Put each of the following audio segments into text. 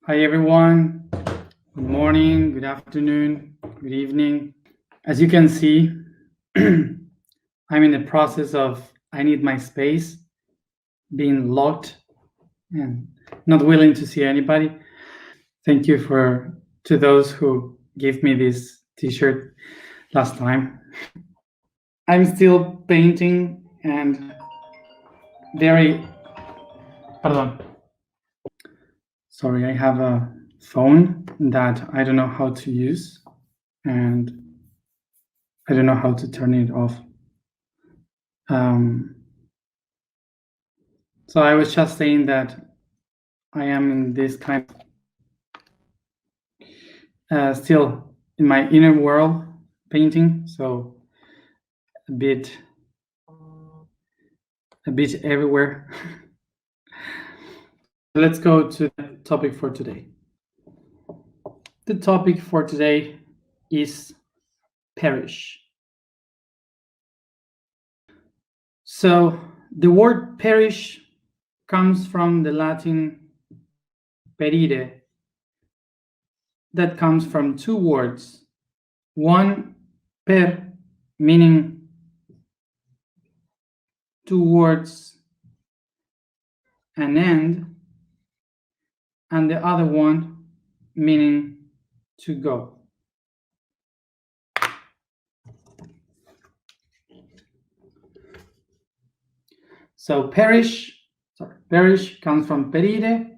Hi everyone, good morning, good afternoon, good evening. As you can see, I'm in the process of I need my space, being locked and not willing to see anybody. Thank you to those who gave me this t-shirt last time. I'm still painting and pardon. Sorry, I have a phone that I don't know how to use and I don't know how to turn it off. So I was just saying that I am in this kind of still in my inner world painting, so a bit everywhere. Let's go to the topic for today. The topic for today is perish. So the word perish comes from the Latin perire, that comes from two words. One, per, meaning towards an end, and the other one meaning to go. So perish comes from perire,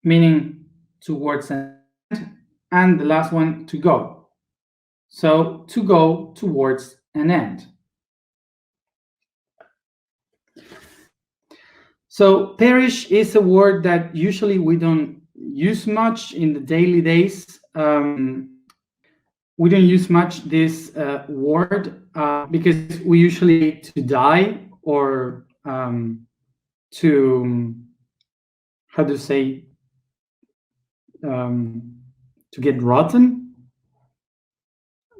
meaning towards an end, and the last one, to go. So to go towards an end. So perish is a word that usually we don't use much in the daily days. We don't use much this word because we usually to die or to, how to say, to get rotten.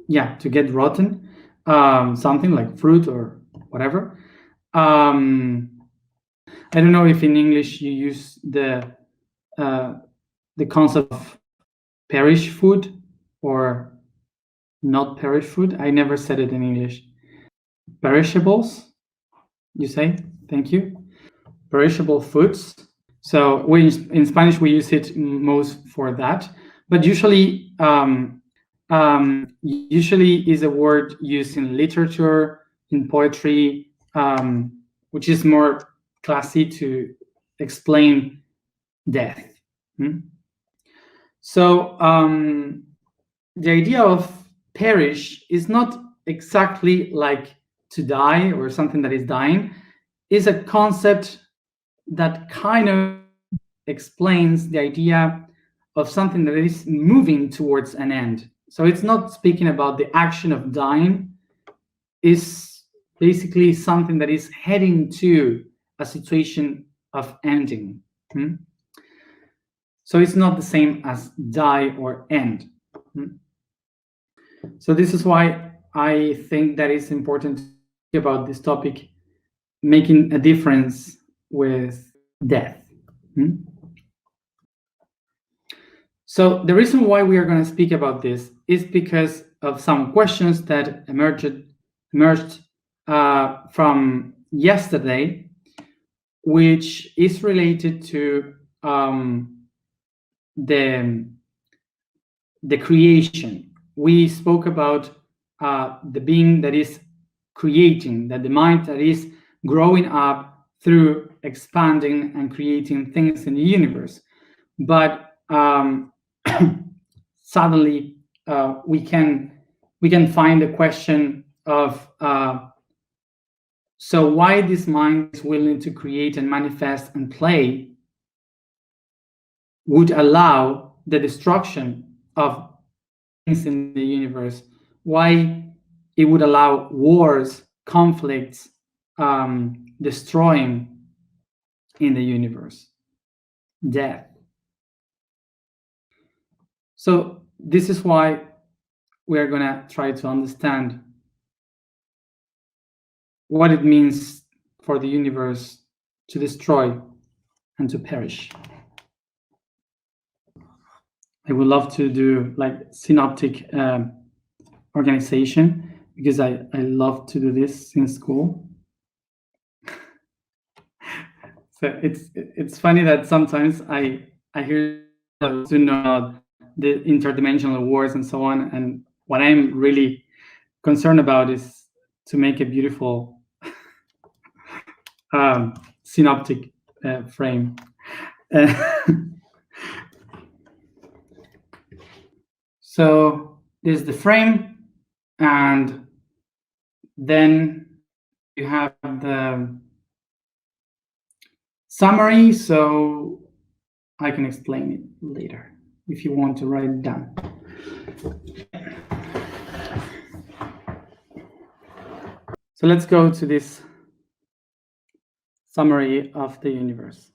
Yeah, to get rotten, something like fruit or whatever. I don't know if in English you use the concept of perish food or not perish food. I never said it in English. Perishables, you say? Thank you. Perishable foods. So in Spanish we use it most for that, but usually is a word used in literature, in poetry, which is more classy to explain death. So the idea of perish is not exactly like to die or something that is dying. Is a concept that kind of explains the idea of something that is moving towards an end. So it's not speaking about the action of dying, it's basically something that is heading to a situation of ending. So it's not the same as die or end. So this is why I think that it's important to think about this topic, making a difference with death. So the reason why we are going to speak about this is because of some questions that emerged from yesterday, which is related to the creation. We spoke about the being that is creating, that the mind that is growing up through expanding and creating things in the universe. But suddenly we can find a question of so why this mind is willing to create and manifest and play would allow the destruction of things in the universe, why it would allow wars, conflicts, destroying in the universe, death. So this is why we are going to try to understand what it means for the universe to destroy and to perish. I would love to do like synoptic organization because I love to do this in school. So it's funny that sometimes I hear those to know the interdimensional words and so on, and what I'm really concerned about is to make a beautiful synoptic frame. So this is the frame, and then you have the summary, so I can explain it later if you want to write it down. So let's go to this summary of the universe.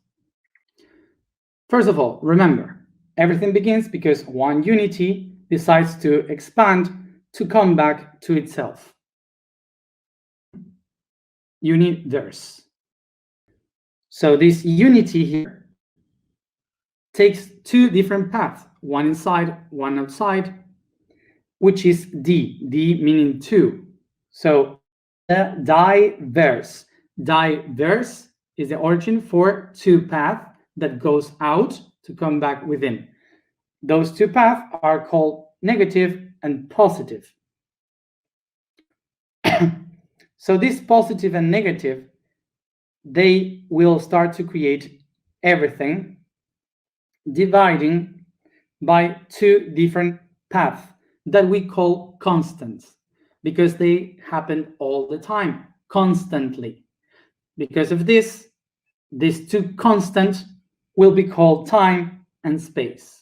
First of all, remember, everything begins because one unity decides to expand to come back to itself. Universe. So this unity here takes two different paths, one inside, one outside, which is D, D meaning two. So the diverse. Diverse is the origin for two paths that goes out to come back within. Those two paths are called negative and positive. So this positive and negative, they will start to create everything, dividing by two different paths that we call constants, because they happen all the time, constantly. Because of this, these two constants will be called time and space.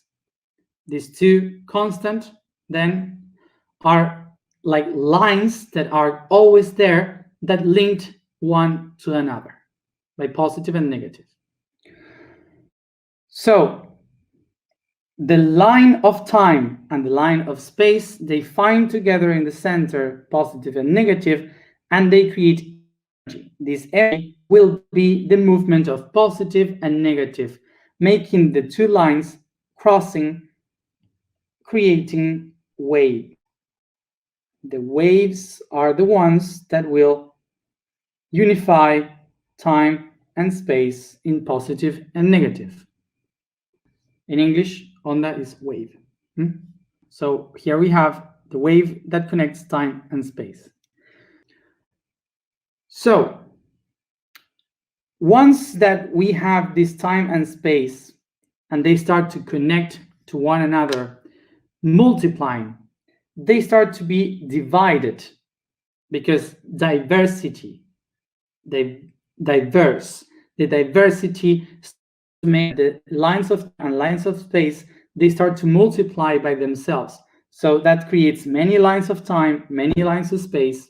These two constants then are like lines that are always there that linked one to another by positive and negative. So the line of time and the line of space, they find together in the center, positive and negative, and they create energy. This energy will be the movement of positive and negative, making the two lines crossing, creating wave. The waves are the ones that will unify time and space in positive and negative. In English, onda is wave. So here we have the wave that connects time and space. So once that we have this time and space and they start to connect to one another, multiplying, they start to be divided because diversity, they diverse. The diversity make the lines of and lines of space, they start to multiply by themselves. So that creates many lines of time, many lines of space,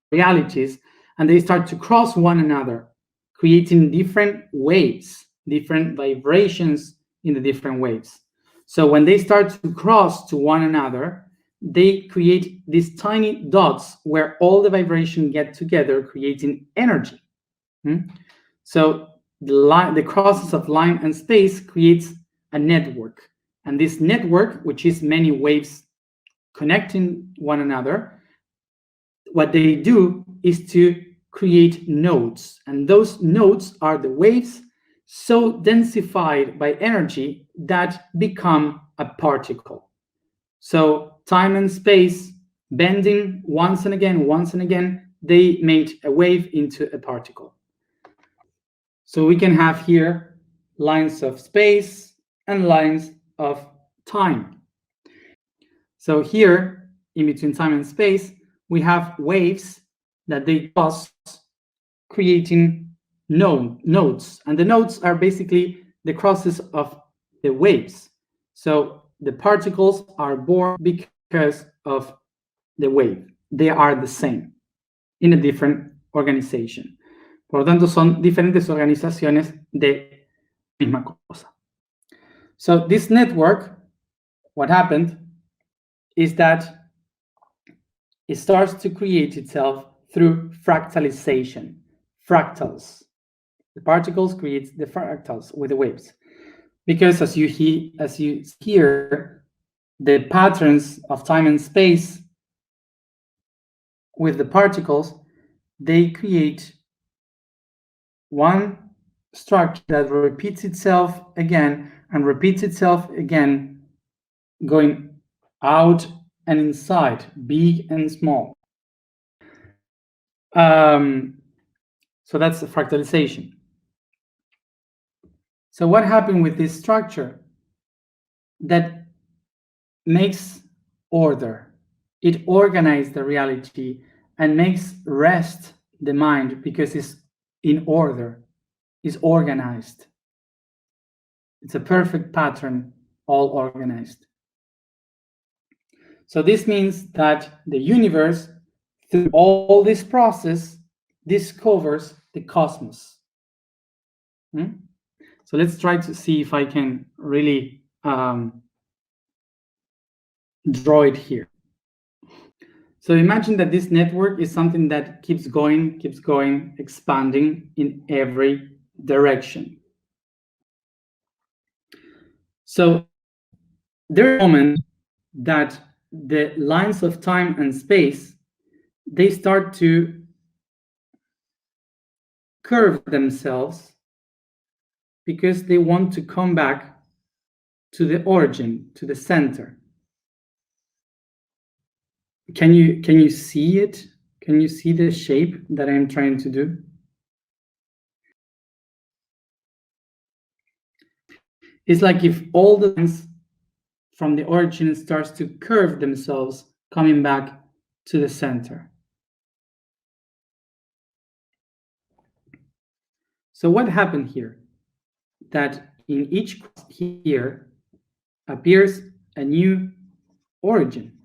realities, and they start to cross one another, creating different waves, different vibrations in the different waves. So when they start to cross to one another, they create these tiny dots where all the vibration get together, creating energy. So the crosses of line and space creates a network. And this network, which is many waves connecting one another, what they do is to create nodes. And those nodes are the waves so densified by energy that become a particle. So time and space bending once and again, they made a wave into a particle. So we can have here lines of space and lines of time. So here, in between time and space, we have waves that they cross, creating nodes. And the nodes are basically the crosses of the waves. So the particles are born because of the wave. They are the same in a different organization. Por lo tanto, son diferentes organizaciones de la misma cosa. So this network, what happened is that it starts to create itself through fractalization, fractals. The particles create the fractals with the waves. because as you hear, the patterns of time and space with the particles, they create one structure that repeats itself again and repeats itself again, going out and inside, big and small. So that's the fractalization. So what happened with this structure that makes order? It organizes the reality and makes rest the mind because it's in order, is organized. It's a perfect pattern, all organized. So this means that the universe, through all this process, discovers the cosmos. So let's try to see if I can really draw it here. So imagine that this network is something that keeps going, expanding in every direction. So there are moments that the lines of time and space, they start to curve themselves because they want to come back to the origin, to the center. Can you see it? Can you see the shape that I'm trying to do? It's like if all the lines from the origin starts to curve themselves, coming back to the center. So what happened here? That in each here appears a new origin.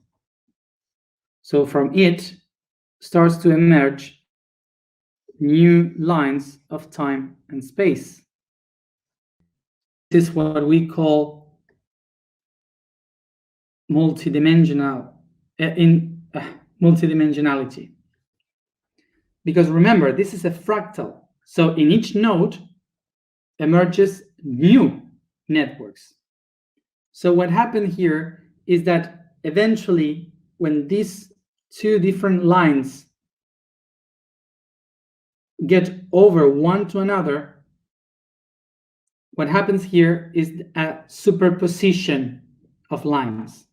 So from it starts to emerge new lines of time and space. This is what we call multidimensionality. Because remember, this is a fractal. So in each node emerges new networks. So what happened here is that eventually, when these two different lines get over one to another, what happens here is a superposition of lines.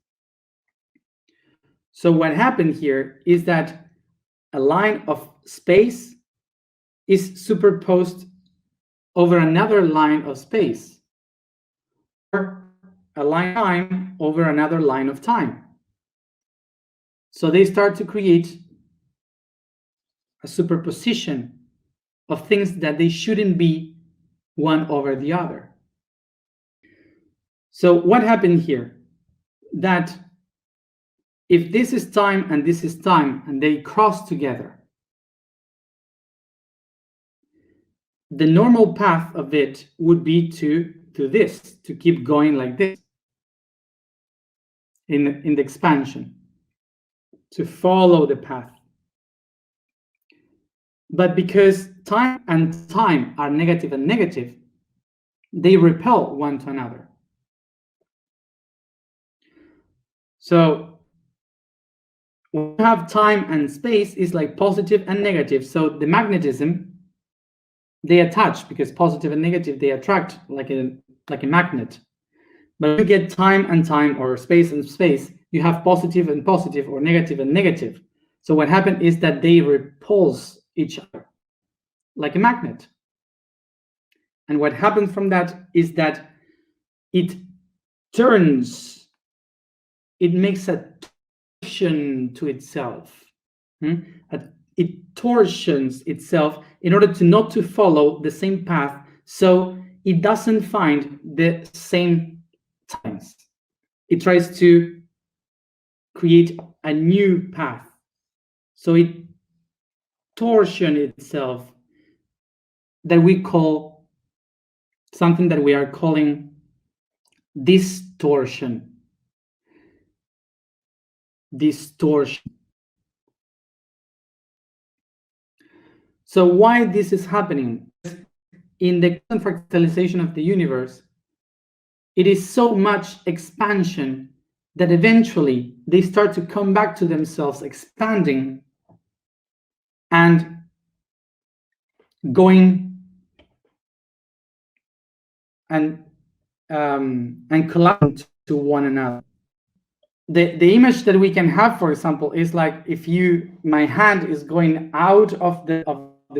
So what happened here is that a line of space is superposed over another line of space, or a line of time over another line of time. So they start to create a superposition of things that they shouldn't be one over the other. So what happened here? That if this is time and this is time and they cross together, the normal path of it would be to this, to keep going like this in the expansion, to follow the path. But because time and time are negative and negative, they repel one to another. So when you have time and space is like positive and negative. So the magnetism, they attach because positive and negative, they attract like a magnet. But when you get time and time or space and space, you have positive and positive or negative and negative. So what happened is that they repulse each other like a magnet. And what happens from that is that it turns, it makes a torsion to itself. It torsions itself in order to not to follow the same path, so it doesn't find the same times. It tries to create a new path. So it torsions itself, that we call something that we are calling distortion. Distortion. So why this is happening? In the fractalization of the universe, it is so much expansion that eventually they start to come back to themselves, expanding and going and colliding to one another. The image that we can have, for example, is like if my hand is going out of the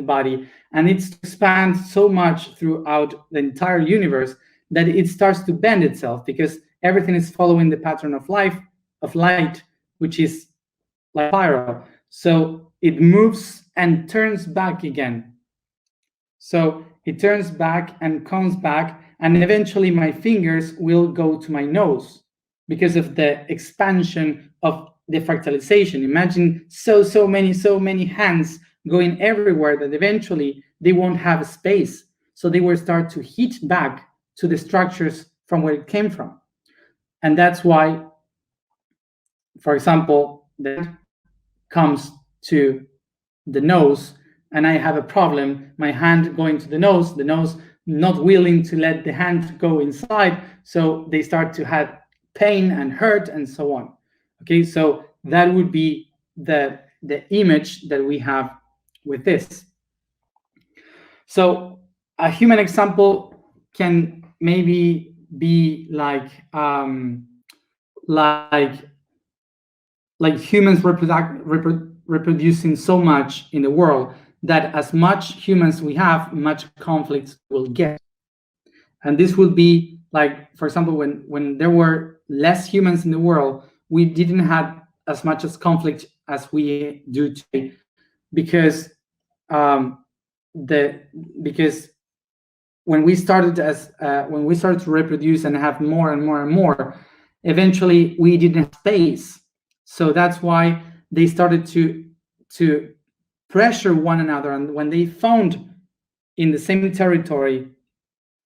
body, and it expands so much throughout the entire universe that it starts to bend itself, because everything is following the pattern of light, which is like spiral. So it moves and turns back again. So it turns back and comes back, and eventually my fingers will go to my nose because of the expansion of the fractalization. Imagine so many hands going everywhere that eventually they won't have a space. So they will start to hit back to the structures from where it came from. And that's why, for example, that comes to the nose, and I have a problem, my hand going to the nose not willing to let the hand go inside, so they start to have pain and hurt and so on. Okay, so that would be the image that we have with this. So a human example can maybe be like humans reproducing so much in the world that as much humans we have, much conflicts will get. And this will be like, for example, when there were less humans in the world, we didn't have as much as conflict as we do today, because because when we started to reproduce and have more and more and more, eventually we didn't have space. So that's why they started to pressure one another, and when they found in the same territory,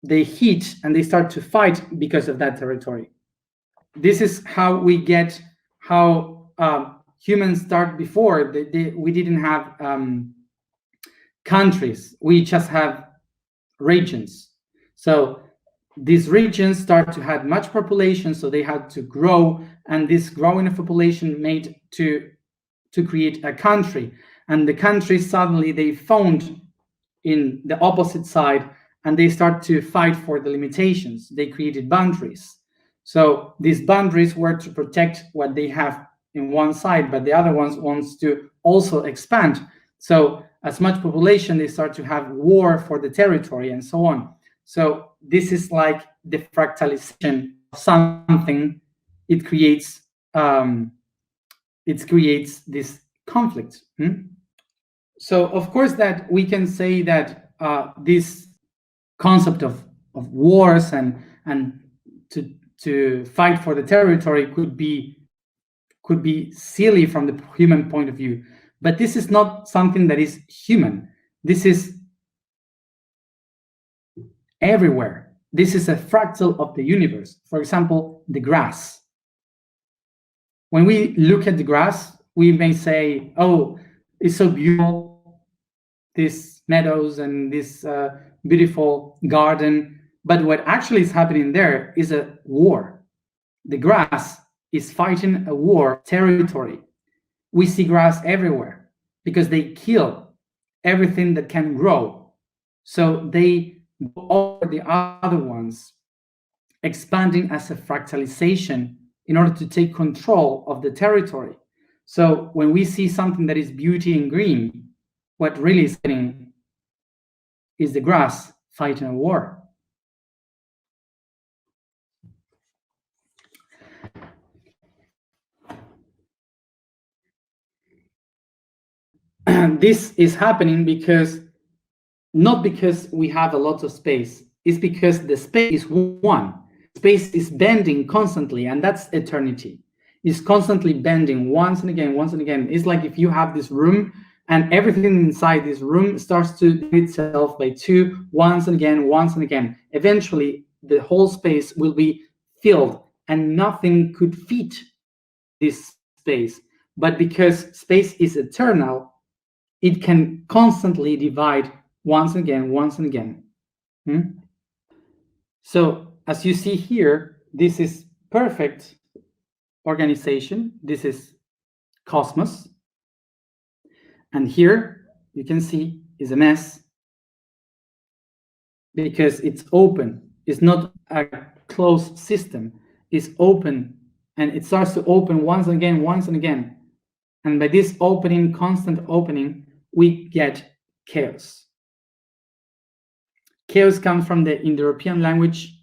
they hit and they start to fight because of that territory. This is how we get how humans start. Before we didn't have countries, we just have regions. So these regions start to have much population, so they had to grow, and this growing of population made to create a country. And the country, suddenly they found in the opposite side, and they start to fight for the limitations. They created boundaries. So these boundaries were to protect what they have in one side, but the other ones wants to also expand. So as much population, they start to have war for the territory and so on. So this is like the fractalization of something. It creates this conflict. So of course that we can say that this concept of wars and to fight for the territory could be silly from the human point of view, but this is not something that is human. This is everywhere. This is a fractal of the universe. For example, the grass. When we look at the grass, we may say, oh, it's so beautiful, these meadows and this beautiful garden. But what actually is happening there is a war. The grass is fighting a war territory. We see grass everywhere because they kill everything that can grow. So they go over the other ones, expanding as a fractalization in order to take control of the territory. So when we see something that is beauty and green, what really is happening is the grass fighting a war. This is happening not because we have a lot of space, it's because the space is one. Space is bending constantly, and that's eternity. It's constantly bending once and again, once and again. It's like if you have this room and everything inside this room starts to do itself by two, once and again, once and again. Eventually, the whole space will be filled and nothing could fit this space. But because space is eternal, it can constantly divide once and again, once and again. So as you see here, this is perfect organization. This is cosmos. And here you can see is a mess because it's open. It's not a closed system. It's open, and it starts to open once and again, once and again. And by this opening, constant opening, we get chaos. Chaos comes from the Indo-European language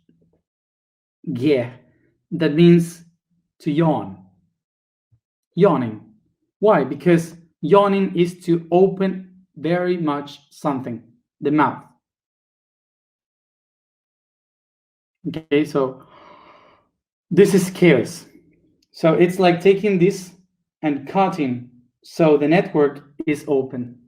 "gie," that means to yawn. Yawning. Why? Because yawning is to open very much something, the mouth. Okay, so this is chaos. So it's like taking this and cutting so the network is open.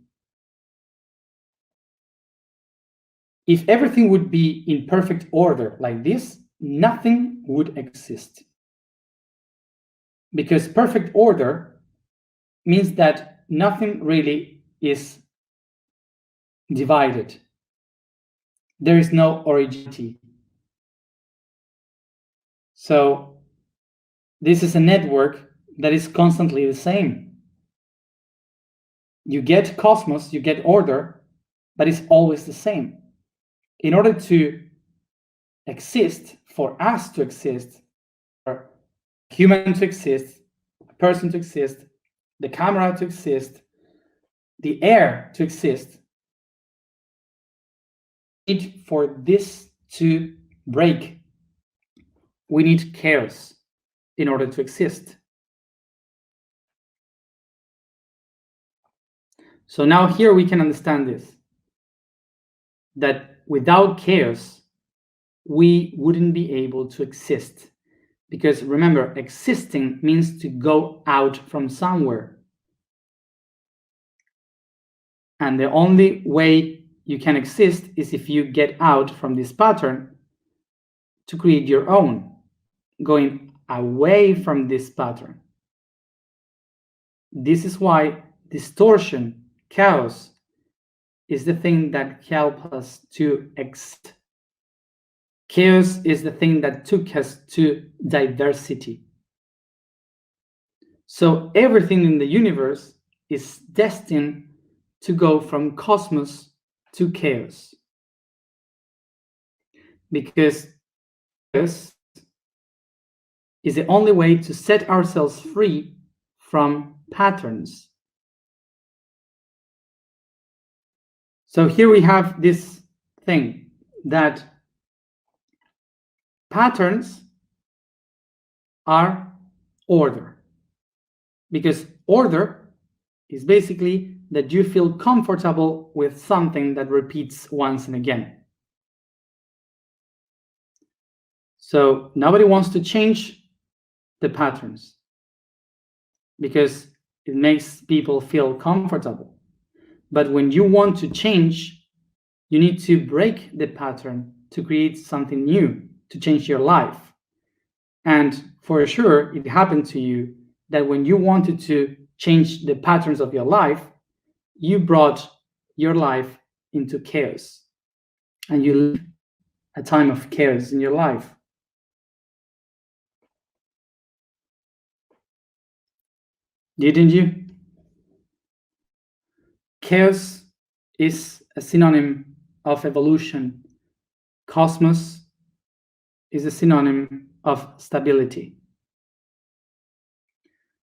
If everything would be in perfect order like this, nothing would exist. Because perfect order means that nothing really is divided. There is no originality. So this is a network that is constantly the same. You get cosmos, you get order, but it's always the same. In order to exist, for us to exist, for a human to exist, a person to exist, the camera to exist, the air to exist, we need for this to break. We need chaos in order to exist. So now here we can understand this, that without chaos, we wouldn't be able to exist. Because remember, existing means to go out from somewhere. And the only way you can exist is if you get out from this pattern to create your own, going away from this pattern. This is why distortion, chaos, is the thing that helps us to exist. Chaos is the thing that took us to diversity. So everything in the universe is destined to go from cosmos to chaos. Because chaos is the only way to set ourselves free from patterns. So here we have this thing that patterns are order. Because order is basically that you feel comfortable with something that repeats once and again. So nobody wants to change the patterns because it makes people feel comfortable. But when you want to change, you need to break the pattern to create something new, to change your life. And for sure, it happened to you that when you wanted to change the patterns of your life, you brought your life into chaos. And you live a time of chaos in your life. Didn't you? Chaos is a synonym of evolution. Cosmos is a synonym of stability.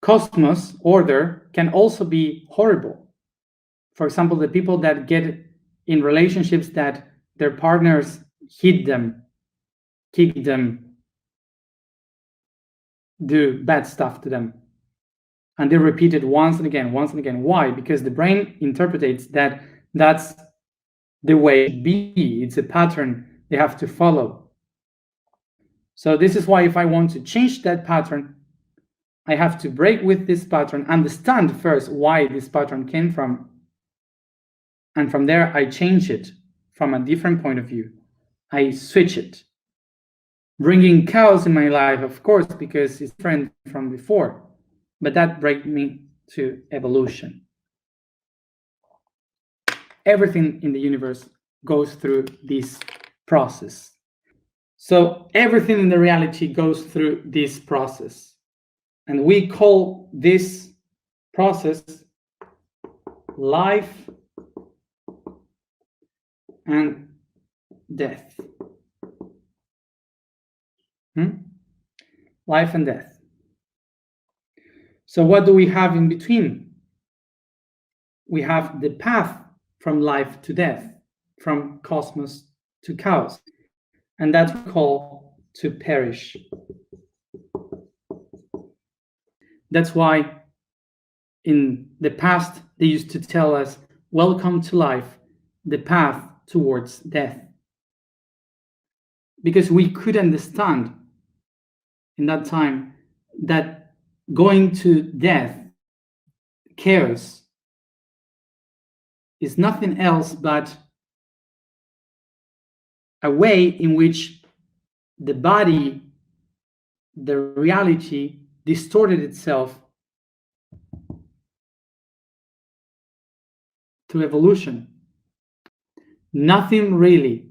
Cosmos, order, can also be horrible. For example, the people that get in relationships that their partners hit them, kick them, do bad stuff to them. And they repeat it once and again, once and again. Why? Because the brain interprets that that's the way it should be. It's a pattern they have to follow. So this is why if I want to change that pattern, I have to break with this pattern, understand first why this pattern came from. And from there, I change it from a different point of view. I switch it. Bringing chaos in my life, of course, because it's different from before. But that brings me to evolution. Everything in the universe goes through this process. So everything in the reality goes through this process. And we call this process life and death. Life and death. So what do we have in between? We have the path from life to death, from cosmos to chaos. And that's what we call to perish. That's why in the past they used to tell us, welcome to life, the path towards death. Because we could understand in that time that going to death, chaos, is nothing else but a way in which the body, the reality, distorted itself through evolution. Nothing really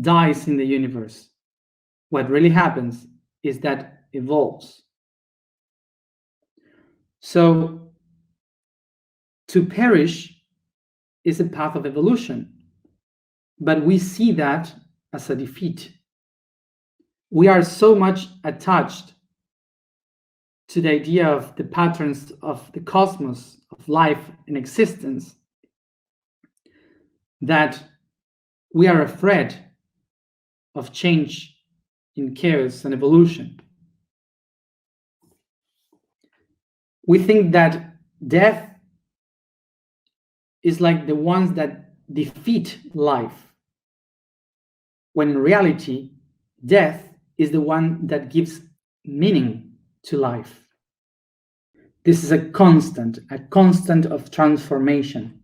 dies in the universe. What really happens is that evolves. So to perish is a path of evolution, but we see that as a defeat. We are so much attached to the idea of the patterns of the cosmos, of life and existence, that we are afraid of change in chaos and evolution. We think that death is like the ones that defeat life, when in reality, death is the one that gives meaning to life. This is a constant of transformation.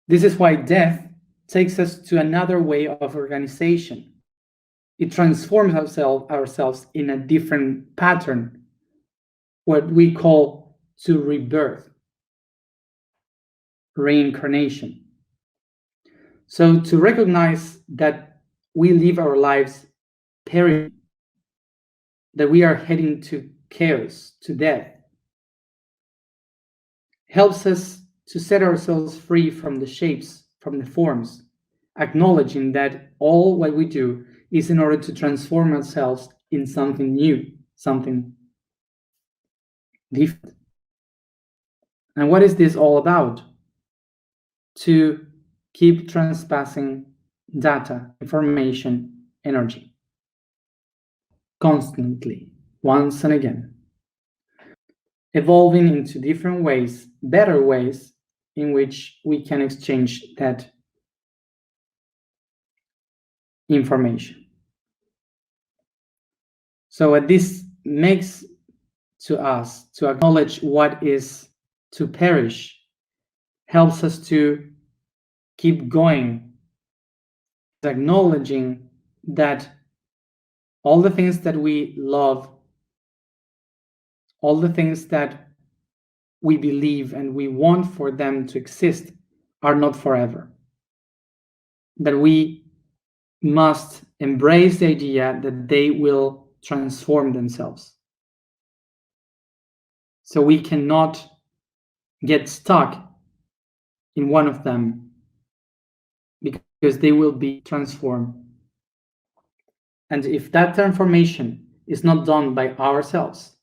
This is why death takes us to another way of organization. It transforms ourselves in a different pattern, what we call to rebirth, reincarnation. So to recognize that we live our lives perishing, that we are heading to chaos, to death, helps us to set ourselves free from the shapes, from the forms, acknowledging that all what we do is in order to transform ourselves in something new, something different. And what is this all about? To keep transpassing data, information, energy, constantly, once and again, evolving into different ways, better ways, in which we can exchange that information. So what this makes to us, to acknowledge what is to perish, helps us to keep going, acknowledging that all the things that we love, all the things that we believe and we want for them to exist are not forever. That we must embrace the idea that they will transform themselves. So we cannot get stuck in one of them because they will be transformed. And if that transformation is not done by ourselves,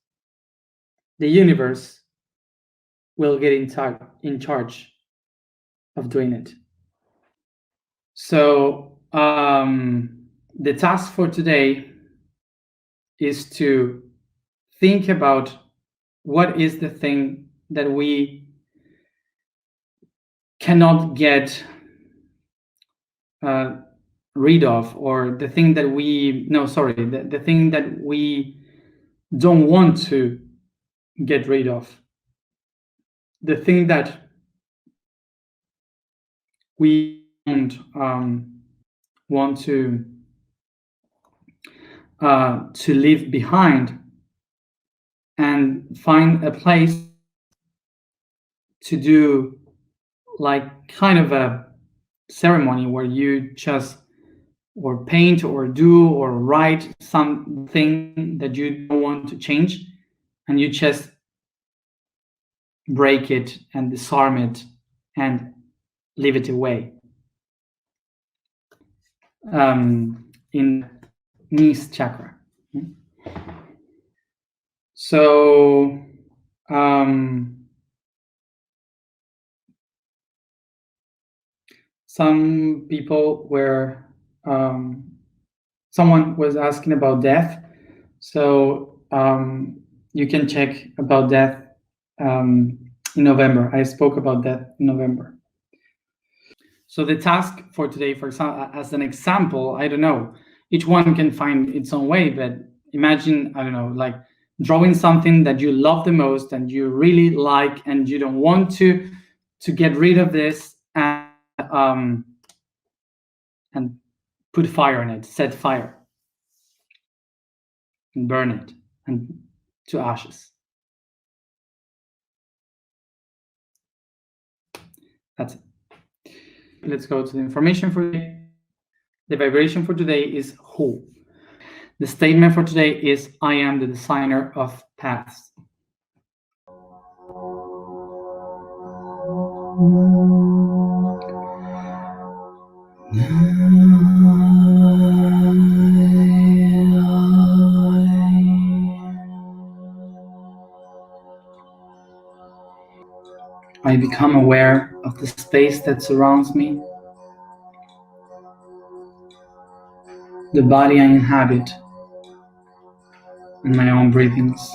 the universe will get in charge of doing it. So the task for today is to think about what is the thing that we cannot get rid of, or the thing that the thing that we don't want to get rid of, the thing that we don't want to leave behind, and find a place to do like kind of a ceremony where you just or paint or do or write something that you don't want to change, and you just break it and disarm it and leave it away. In knees chakra. So some people were someone was asking about death. So you can check about death in November. I spoke about that in November. So the task for today, for example, as an example, I don't know, each one can find its own way, but imagine, I don't know, like drawing something that you love the most and you really like, and you don't want to get rid of this, and put fire on it, set fire, and burn it and to ashes. That's it. Let's go to the information for today. The vibration for today is who. The statement for today is, I am the designer of paths. I become aware of the space that surrounds me, the body I inhabit, and my own breathings.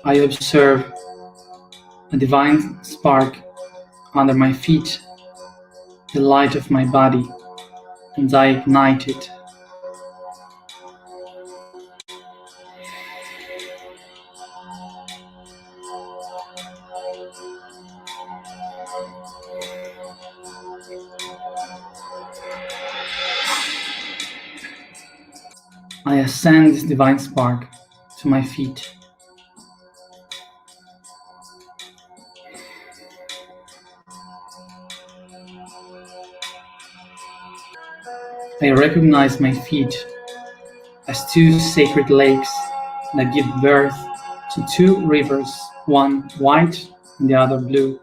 I observe a divine spark under my feet, the light of my body, and I ignite it. I ascend this divine spark to my feet. I recognize my feet as two sacred lakes that give birth to two rivers, one white and the other blue.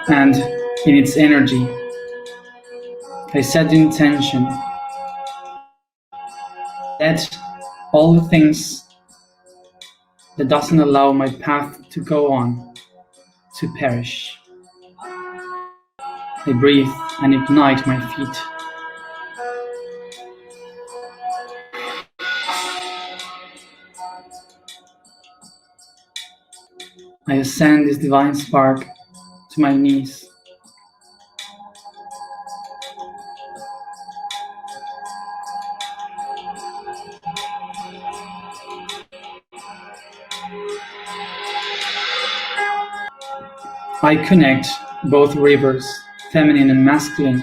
And in its energy, I set the intention that all the things that doesn't allow my path to go on to perish. I breathe and ignite my feet. I ascend this divine spark to my knees. I connect both rivers, feminine and masculine,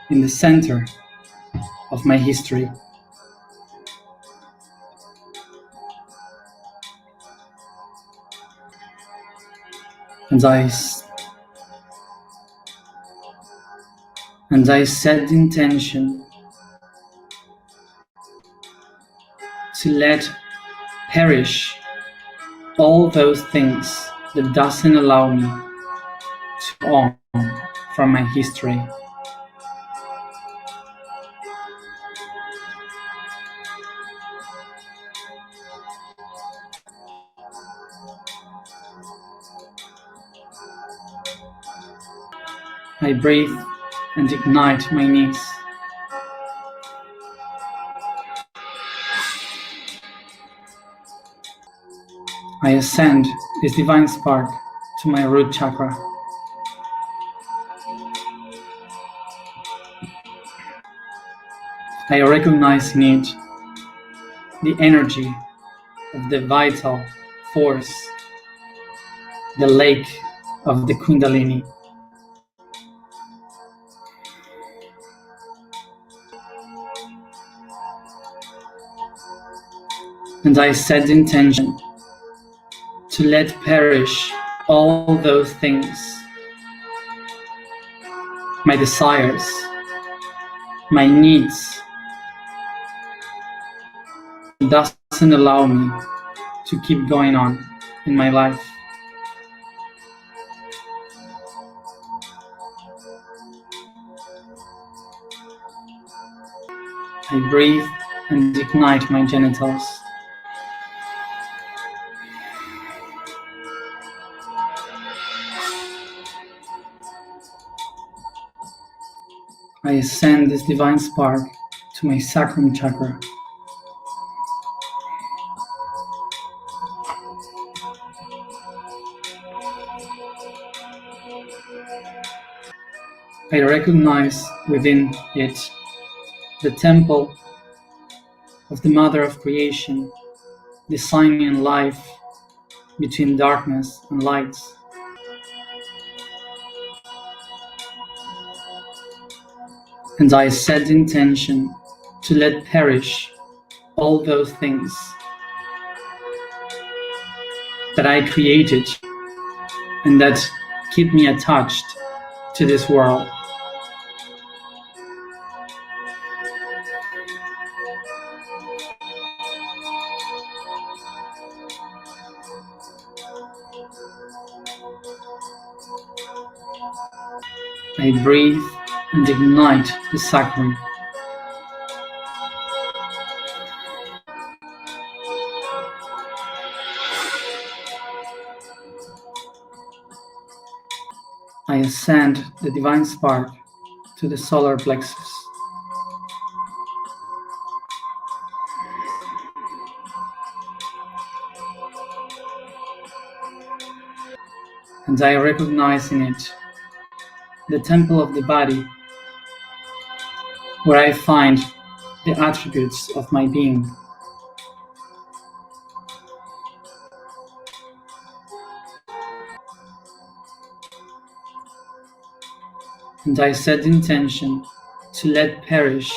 in the center of my history. And I set the intention to let perish all those things that doesn't allow me to go on from my history. I breathe and ignite my knees. I ascend this divine spark to my root chakra. I recognize in it the energy of the vital force, the lake of the Kundalini. And I set the intention to let perish all those things, my desires, my needs, doesn't allow me to keep going on in my life. I breathe and ignite my genitals. I ascend this divine spark to my sacrum chakra. I recognize within it the temple of the Mother of Creation, designing life between darkness and light. And I set the intention to let perish all those things that I created and that keep me attached to this world. I breathe and ignite the sacrum. I ascend the divine spark to the solar plexus. And I recognize in it the temple of the body, where I find the attributes of my being. And I set the intention to let perish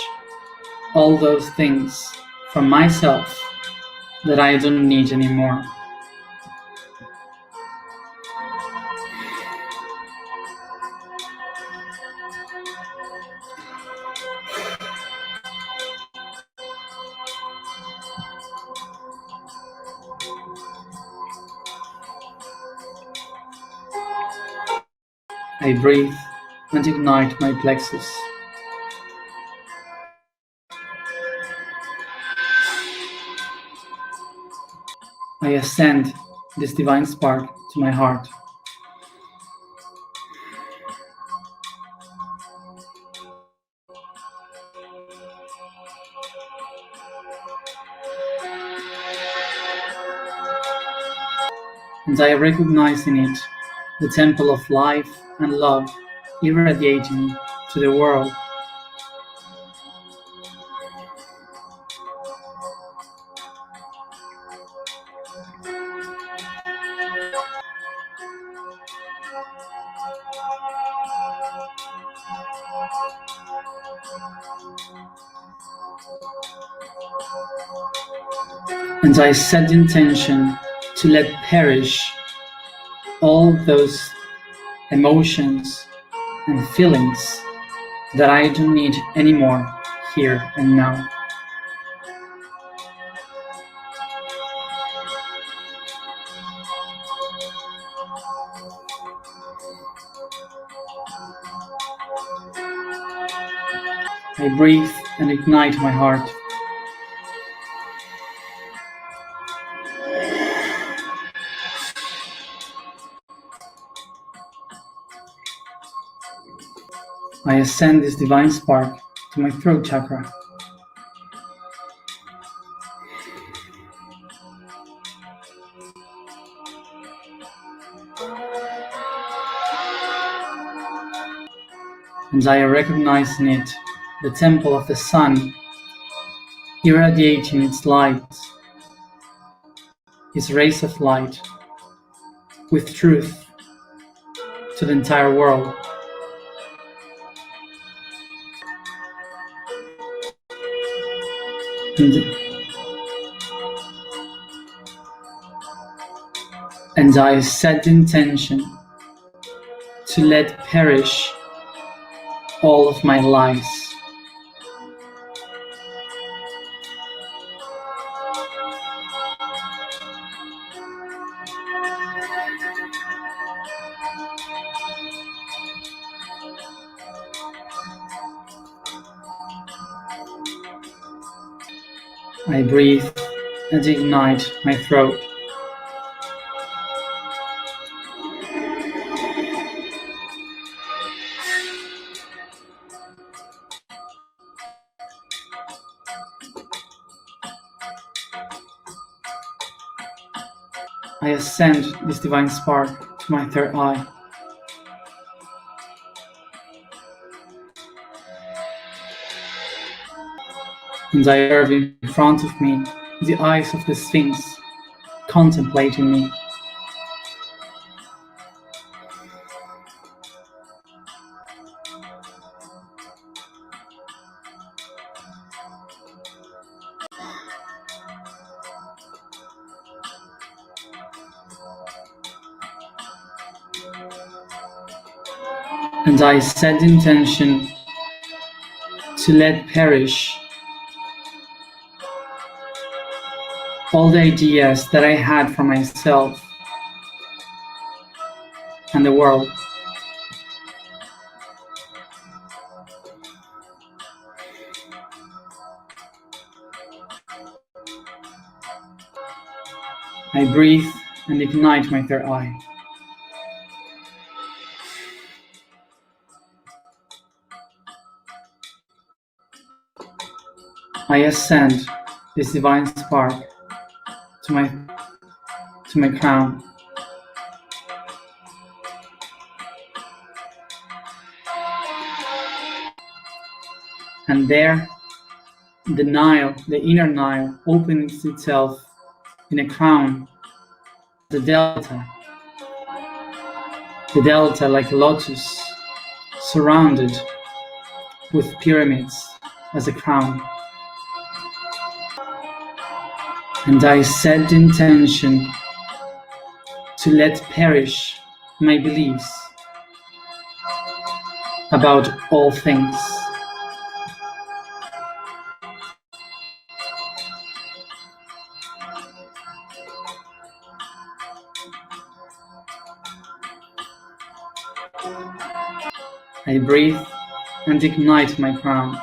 all those things from myself that I don't need anymore. I breathe and ignite my plexus. I ascend this divine spark to my heart. And I recognize in it the temple of life and love irradiating to the world. And I set the intention to let perish all those emotions and feelings that I don't need anymore here and now. I breathe and ignite my heart. I ascend this divine spark to my throat chakra. and I recognize in it the temple of the sun, irradiating its light, its rays of light, with truth to the entire world. And I set the intention to let perish all of my lies. I breathe and ignite my throat. I ascend this divine spark to my third eye. And I observe in front of me the eyes of the Sphinx contemplating me. And I set the intention to let perish all the ideas that I had for myself and the world. I breathe and ignite my third eye. I ascend this divine spark to my crown. And there, the Nile, the inner Nile, opens itself in a crown, the delta like a lotus, surrounded with pyramids as a crown. And I set the intention to let perish my beliefs about all things. I breathe and ignite my crown.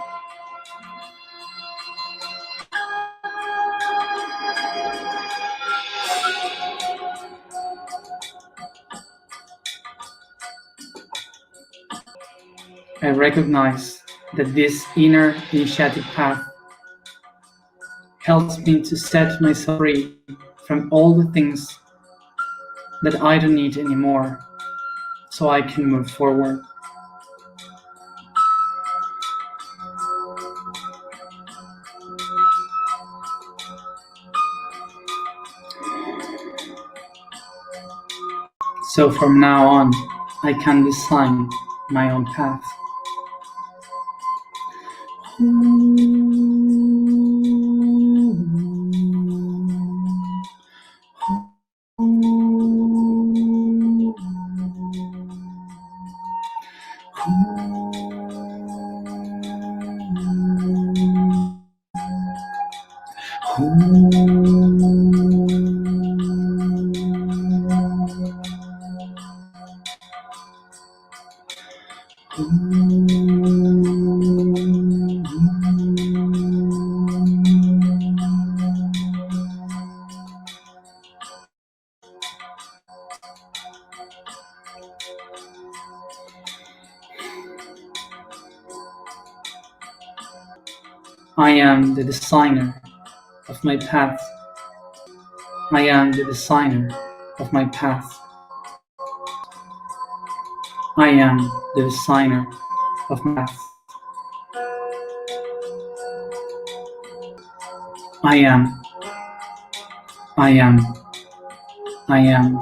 I recognize that this inner initiatic path helps me to set myself free from all the things that I don't need anymore, so I can move forward. So from now on, I can design my own path. I am the designer of my path. I am the designer of my path. I am the designer of my breath. I am, I am, I am.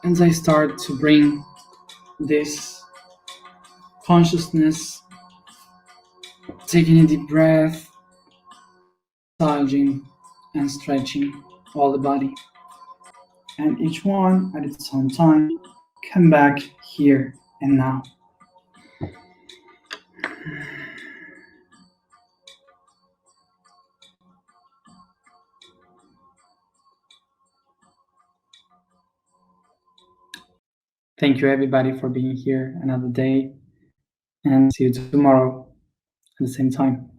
And I start to bring this consciousness, taking a deep breath, massaging and stretching all the body. And each one at its own time, come back here and now. Thank you, everybody, for being here another day, and see you tomorrow at the same time.